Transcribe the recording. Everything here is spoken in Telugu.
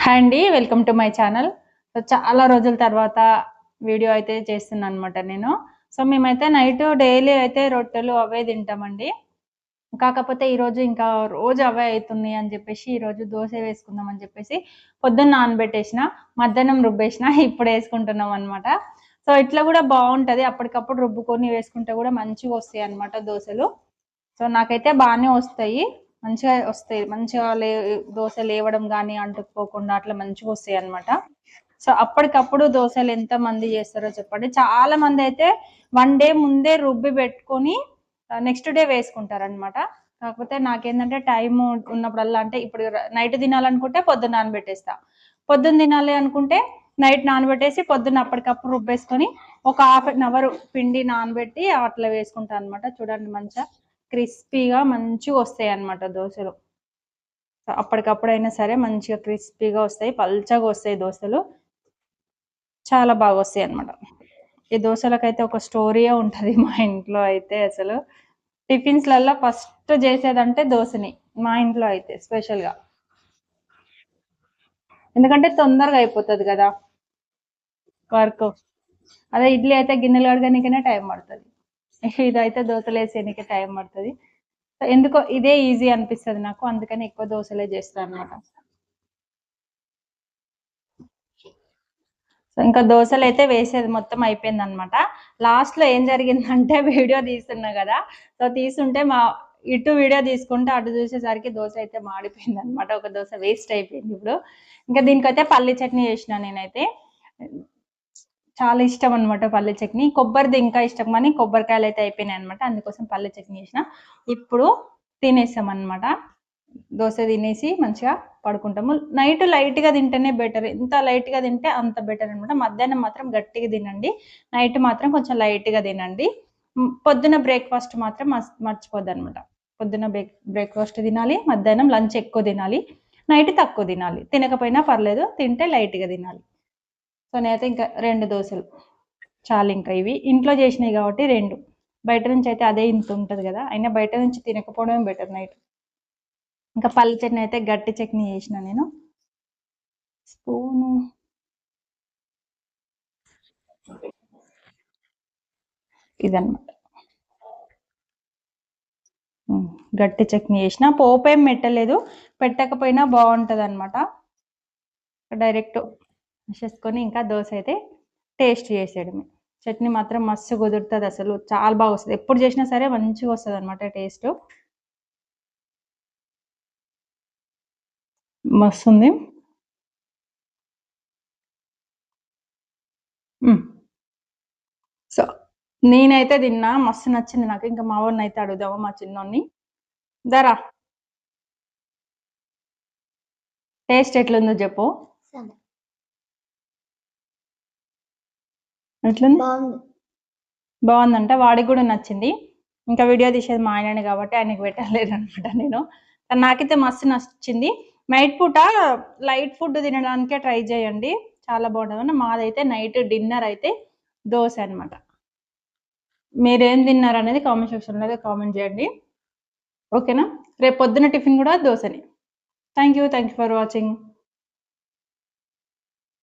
హాయ్ అండి. Welcome to my channel. So, చాలా రోజుల తర్వాత వీడియో అయితే చేస్తున్నాననమాట నేను. సో, మేమైతే నైటు డైలీ అయితే రొట్టెలు అవే తింటామండి. కాకపోతే ఈరోజు ఇంకా రోజు అవే అయితున్నాయి అని జెప్పేసి ఈరోజు దోస వేసుకుందాం అని జెప్పేసి పొద్దున్న నానబెట్టేసిన, మధ్యాహ్నం రుబ్బేసిన ఇప్పుడేసుకుంటున్నామనమాట. సో, ఇట్లా గూడా బావుంటది. అప్పటికప్పుడు రుబ్బుకొని వేసుకుంటే గూడా మంచిగొస్తాయన్నమాట దోసలు. సో, నాకైతే బానే వస్తాయి. మంచిగా వస్తాయి. మంచిగా దోస లేవడం గానీ, అంటుకుపోకుండా అట్లా మంచిగొస్తాయన్నమాట. సో, అప్పటికప్పుడు దోసలు ఎంతమంది జేస్తారో చెప్పండి. చాలా మందయితే 1 డే ముందే రుబ్బి బెట్టుకొని నెక్స్ట్ డే వేసుకుంటారనమాట. కాకపోతే నాకేందంటే టైము ఉన్నప్పుడల్లా అంటే ఇప్పుడు నైట్ తినాలనుకుంటే పొద్దున్న నానబెట్టేస్తా. పొద్దున్న తినాలి అనుకుంటే నైట్ నానబెట్టేసి పొద్దున్న అప్పటికప్పుడు రుబ్బేసుకొని ఒక హాఫ్ అన్ అవర్ పిండి నానబెట్టి అట్లా వేసుకుంటా అనమాట. చూడండి మంచిగా క్రిస్పీగా మంచిగొస్తాయన్నమాట దోసలు. అప్పటికప్పుడైనా సరే మంచిగా క్రిస్పీగా వస్తాయి. పల్చగా వస్తాయి దోసలు. చాలా బాగొస్తాయన్నమాట. ఈ దోసలకైతే ఒక స్టోరీయే ఉంటది మా ఇంట్లో అయితే అసలు. టిఫిన్స్‌లల్ల ఫస్ట్ జేసేదంటే దోసని. మా ఇంట్లో అయితే స్పెషల్‌గా. ఎందుకంటే తొందరగా అయిపోతది గదా! వర్కు. అదే ఇడ్లీ అయితే గిన్నెలు కడగనీకనే టైం పడతది. ఇదైతే దోసలేసేయనీకే టైం పడతది. ఎందుకో ఇదే ఈజీ అనిపిస్తది నాకు. అందుకని ఎక్కువ దోసలే జేస్తా అన్నమాట. సో, ఇంకా దోసలైతే వేసేది మొత్తం అయిపోయిందనమాట. లాస్ట్‌లో ఏం జరిగిందంటే వీడియో తీస్తున్నా గదా! సో, తీసుంటే ఇటు వీడియో తీసుకుంటే అటు చూసేసరికి దోస అయితే మాడిపోయిందనమాట. ఒక దోస వేస్ట్ అయిపోయిందిప్పుడు. ఇంకా దీనికైతే పల్లి చట్నీ చేసినా నేనైతే. చాలా ఇష్టం అనమాట పల్లి చట్నీ. కొబ్బరిది ఇంకా ఇష్టం గానీ కొబ్బరికాయలైతే అయిపోయినాయనమాట. అందుకోసం పల్లి చట్నీ చేసినా. ఇప్పుడు తినేసామనమాట. దోస తినేసి మంచిగా పడుకుంటాము. నైట్ లైట్‌గా తింటేనే బెటర్. ఎంత లైట్‌గా తింటే అంత బెటర్ అనమాట. మధ్యాహ్నం మాత్రం గట్టిగా తినండి. నైట్ మాత్రం కొంచెం లైట్‌గా తినండి. పొద్దున బ్రేక్‌ఫాస్ట్ మాత్రం మర్చిపోద్దనమాట. పొద్దున బ్రేక్‌ఫాస్ట్ తినాలి. మధ్యాహ్నం లంచ్ ఎక్కువ తినాలి. నైట్ తక్కువ తినాలి. తినకపోయినా పర్లేదు. తింటే లైట్‌గా తినాలి. సో, నేనైతే ఇంకా 2 దోసలు చాలింక ఇవి. ఇంట్లో చేసినయి కాబట్టి 2. బయట నుంచయితే అదే ఇంతుంటది గదా! అయినా బయట నుంచి తినకపోవడమే బెటర్ నైట్. ఇంకా పల్లి చట్నీ అయితే గట్టి చట్నీ చేసిన నేను. స్పూను ఇదన్నమాట. గట్టి చట్నీ చేసిన. పోపేం పెట్టలేదు. పెట్టకపోయినా బావుంటదన్నమాట. డైరెక్ట్ ఏసేసుకొని ఇంకా దోస అయితే టేస్ట్ చేసేయడమే. చట్నీ మాత్రం మస్తు కుదురుతదసలు. చాలా బాగొస్తది. ఎప్పుడు చేసినా సరే మంచిగొస్తదన్నమాట టేస్టు. మస్తుంది. హ్మ్. సో, నేనైతే తిన్నా. మస్తు నచ్చింది నాకు. ఇంకా మా వోడినైతే అడుగుదామా మా చిన్నోడిని. దా రా! టేస్ట్ ఎట్లుందో జెప్పు. సరే. ఎట్లుంది? బావుంది. బావుందంట. వాడికి గూడా నచ్చింది. ఇంకా వీడియో తీసేది మా ఆయననే గాబట్టి ఆయనకి పెట్టలేదనమాట నేను. కానీ నాకైతే మస్తు నచ్చింది. నైట్ పూట లైట్ ఫుడ్ తినడానికే ట్రై జేయండి. చాలా బావుంటదన్న. మాదైతే నైట్ డిన్నర్ అయితే దోస అనమాట. మీరేం తిన్నారనేది కామెంట్ సెక్షన్‌లో అయితే కామెంట్ జేయండి. ఓకేనా? రేపు పొద్దున టిఫిన్ గూడా దోసనే. Thank you for watching.